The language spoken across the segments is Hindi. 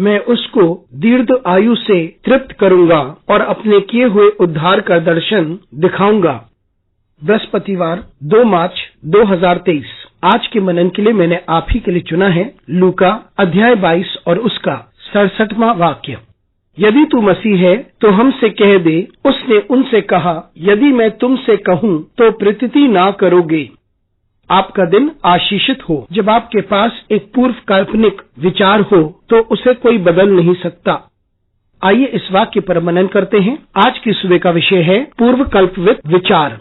मैं उसको दीर्घ आयु से तृप्त करूंगा और अपने किए हुए उद्धार का दर्शन दिखाऊंगा। बृहस्पतिवार 2 मार्च 2023। आज के मनन के लिए मैंने आप ही के लिए चुना है लूका अध्याय 22 और उसका 67वां वाक्य। यदि तू मसीह है तो हमसे कह दे। उसने उनसे कहा, यदि मैं तुमसे कहूं तो प्रतीति ना करोगे। आपका दिन आशीषित हो। जब आपके पास एक पूर्व काल्पनिक विचार हो तो उसे कोई बदल नहीं सकता। आइए इस वाक्य पर मनन करते हैं। आज की सुबह का विषय है पूर्व कल्पित विचार।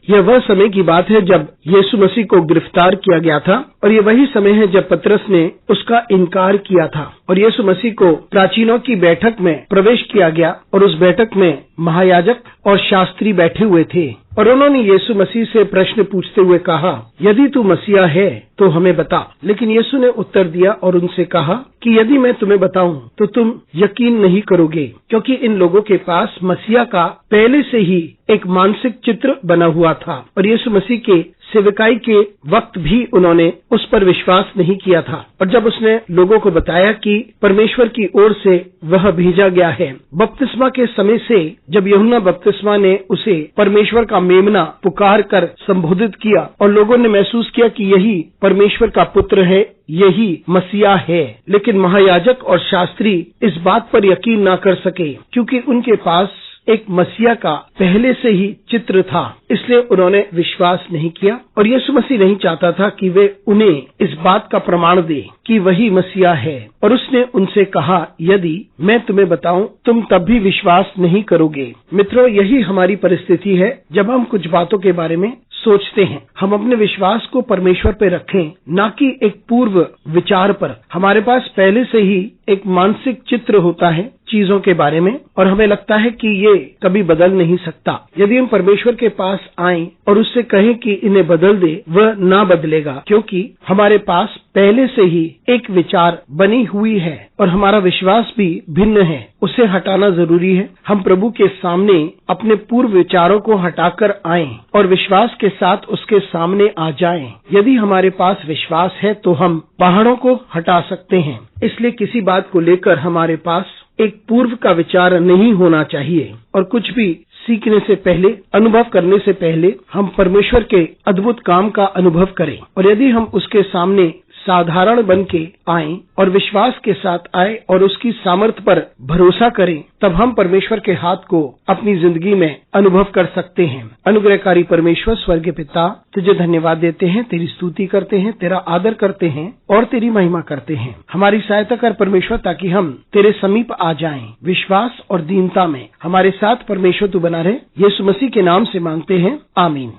यह वह समय की बात है जब यीशु मसीह को गिरफ्तार किया गया था और ये वही समय है जब पतरस ने उसका इनकार किया था और यीशु मसीह को प्राचीनों की बैठक में प्रवेश किया गया और उस बैठक में महायाजक और शास्त्री बैठे हुए थे और उन्होंने यीशु मसीह से प्रश्न पूछते हुए कहा, यदि तू मसीहा है तो हमें बता। लेकिन यीशु ने उत्तर दिया और उनसे कहा कि यदि मैं तुम्हें बताऊं तो तुम यकीन नहीं करोगे, क्योंकि इन लोगों के पास मसीहा का पहले से ही एक मानसिक चित्र बना हुआ था और यीशु मसीह के सेवकाई के वक्त भी उन्होंने उस पर विश्वास नहीं किया था। और जब उसने लोगों को बताया कि परमेश्वर की ओर से वह भेजा गया है, बपतिस्मा के समय से जब यूहन्ना बपतिस्मा ने उसे परमेश्वर का मेमना पुकार कर संबोधित किया और लोगों ने महसूस किया कि यही परमेश्वर का पुत्र है, यही मसीहा है। लेकिन महायाजक और शास्त्री इस बात पर यकीन ना कर सके क्योंकि उनके पास एक मसीहा का पहले से ही चित्र था, इसलिए उन्होंने विश्वास नहीं किया और यीशु मसीह नहीं चाहता था कि वे उन्हें इस बात का प्रमाण दे कि वही मसीहा है। और उसने उनसे कहा, यदि मैं तुम्हें बताऊं तुम तब भी विश्वास नहीं करोगे। मित्रों, यही हमारी परिस्थिति है जब हम कुछ बातों के बारे में सोचते हैं। हम अपने विश्वास को परमेश्वर पे रखें, ना कि एक पूर्व विचार पर। हमारे पास पहले से ही एक मानसिक चित्र होता है चीजों के बारे में और हमें लगता है कि ये कभी बदल नहीं सकता। यदि हम परमेश्वर के पास आएं और उससे कहें कि इन्हें बदल दे, वह ना बदलेगा, क्योंकि हमारे पास पहले से ही एक विचार बनी हुई है और हमारा विश्वास भी भिन्न है। उसे हटाना जरूरी है। हम प्रभु के सामने अपने पूर्व विचारों को हटाकर आएं और विश्वास के साथ उसके सामने आ जाएं। यदि हमारे पास विश्वास है तो हम पहाड़ों को हटा सकते हैं। इसलिए किसी बात को लेकर हमारे पास एक पूर्व का विचार नहीं होना चाहिए और कुछ भी सीखने से पहले, अनुभव करने से पहले हम परमेश्वर के अद्भुत काम का अनुभव करें। और यदि हम उसके सामने साधारण बन के आएं और विश्वास के साथ आए और उसकी सामर्थ पर भरोसा करें, तब हम परमेश्वर के हाथ को अपनी जिंदगी में अनुभव कर सकते हैं। अनुग्रहकारी परमेश्वर स्वर्गीय पिता, तुझे धन्यवाद देते हैं, तेरी स्तुति करते हैं, तेरा आदर करते हैं और तेरी महिमा करते हैं। हमारी सहायता कर परमेश्वर, ताकि हम तेरे समीप आ जाएं। विश्वास और दीनता में हमारे साथ परमेश्वर तू बना रहे। यीशु मसीह के नाम से मांगते हैं, आमीन।